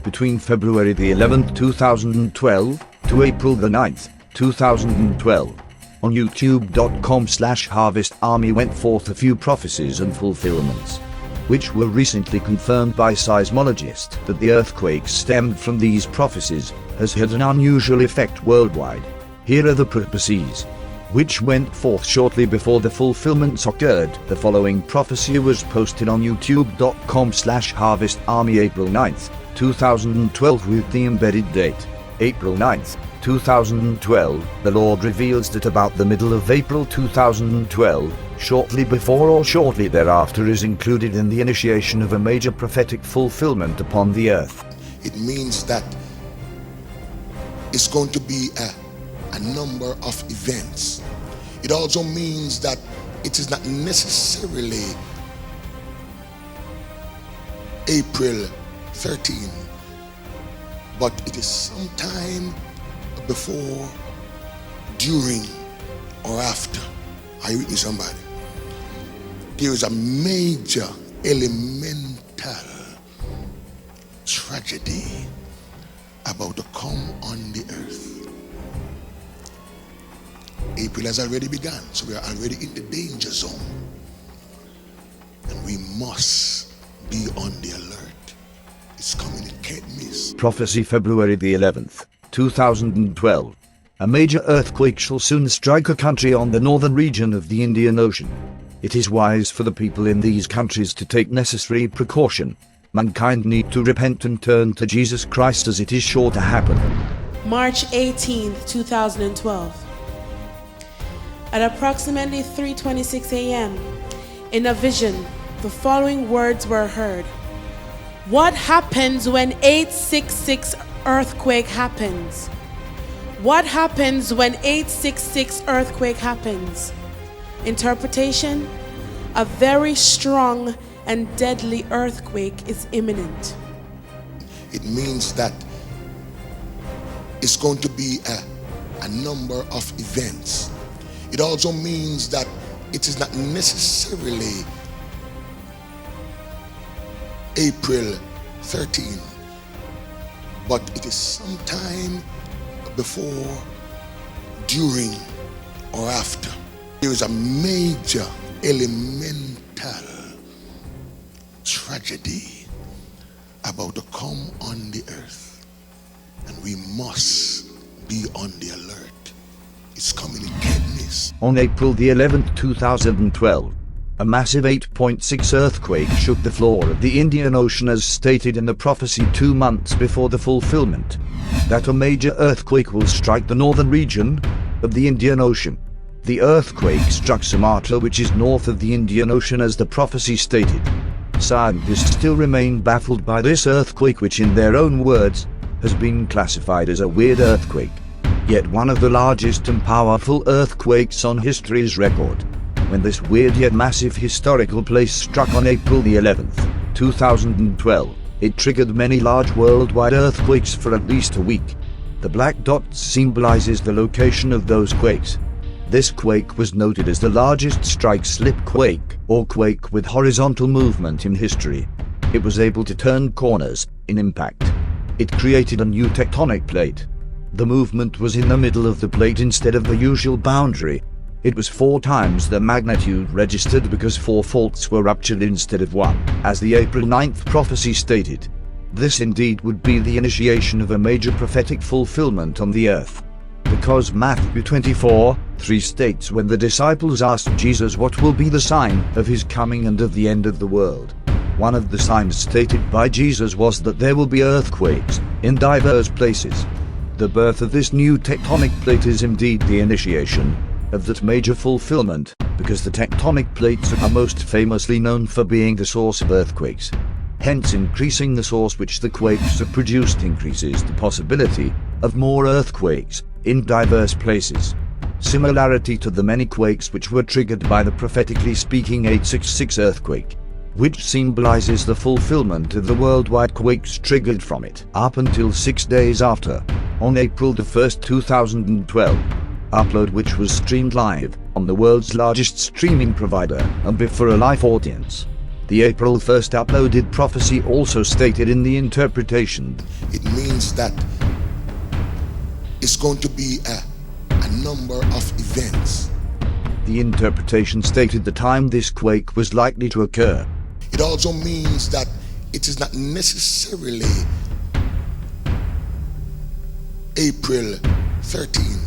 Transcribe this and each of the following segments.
between February the 11th, 2012 to April the 9th, 2012. On youtube.com/harvestarmy went forth a few prophecies and fulfillments, which were recently confirmed by seismologists that the earthquake stemmed from these prophecies has had an unusual effect worldwide. Here are the prophecies, which went forth shortly before the fulfillments occurred. The following prophecy was posted on youtube.com/harvestarmy April 9th, 2012 with the embedded date, April 9th, 2012. The Lord reveals that about the middle of April 2012, shortly before or shortly thereafter, is included in the initiation of a major prophetic fulfillment upon the earth. It means that it's going to be a number of events. It also means that it is not necessarily April 13, but it is sometime before, during, or after. Are you with me, somebody? There is a major elemental tragedy about to come on the earth. April has already begun, so we are already in the danger zone, and we must be on the alert. It's coming, it can't miss. Prophecy February the 11th, 2012. A major earthquake shall soon strike a country on the northern region of the Indian Ocean. It is wise for the people in these countries to take necessary precaution. Mankind need to repent and turn to Jesus Christ, as it is sure to happen. March 18th, 2012. At approximately 3:26 a.m., in a vision, the following words were heard. What happens when 8.6 earthquake happens? What happens when 8.6 earthquake happens? Interpretation: a very strong and deadly earthquake is imminent. It means that it's going to be a number of events. It also means that it is not necessarily April 13, but it is sometime before, during, or after. There is a major elemental tragedy about to come on the earth, and we must be on the alert. It's coming, it can't miss. On April the 11th, 2012, a massive 8.6 earthquake shook the floor of the Indian Ocean, as stated in the prophecy 2 months before the fulfillment, that a major earthquake will strike the northern region of the Indian Ocean. The earthquake struck Sumatra, which is north of the Indian Ocean, as the prophecy stated. Scientists still remain baffled by this earthquake, which in their own words has been classified as a weird earthquake, yet one of the largest and powerful earthquakes on history's record. When this weird yet massive historical place struck on April the 11th, 2012, it triggered many large worldwide earthquakes for at least a week. The black dot symbolizes the location of those quakes. This quake was noted as the largest strike-slip quake, or quake with horizontal movement in history. It was able to turn corners in impact. It created a new tectonic plate. The movement was in the middle of the plate instead of the usual boundary. It was 4 times the magnitude registered because 4 faults were ruptured instead of 1, as the April 9th prophecy stated. This indeed would be the initiation of a major prophetic fulfillment on the earth. Because Matthew 24:3 states, when the disciples asked Jesus what will be the sign of his coming and of the end of the world, one of the signs stated by Jesus was that there will be earthquakes in diverse places. The birth of this new tectonic plate is indeed the initiation of that major fulfillment, because the tectonic plates are most famously known for being the source of earthquakes. Hence, increasing the source which the quakes have produced increases the possibility of more earthquakes in diverse places. Similarity to the many quakes which were triggered by the prophetically speaking 8.6 earthquake, which symbolizes the fulfillment of the worldwide quakes triggered from it, up until 6 days after, on April the 1st, 2012. Upload which was streamed live on the world's largest streaming provider and before a live audience. The April 1st uploaded prophecy also stated in the interpretation. It means that it's going to be a number of events. The interpretation stated the time this quake was likely to occur. It also means that it is not necessarily April 13,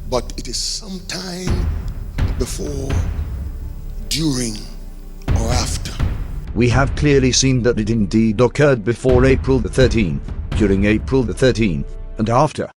but it is sometime before, during, or after. We have clearly seen that it indeed occurred before April the 13th, during April the 13th, and after.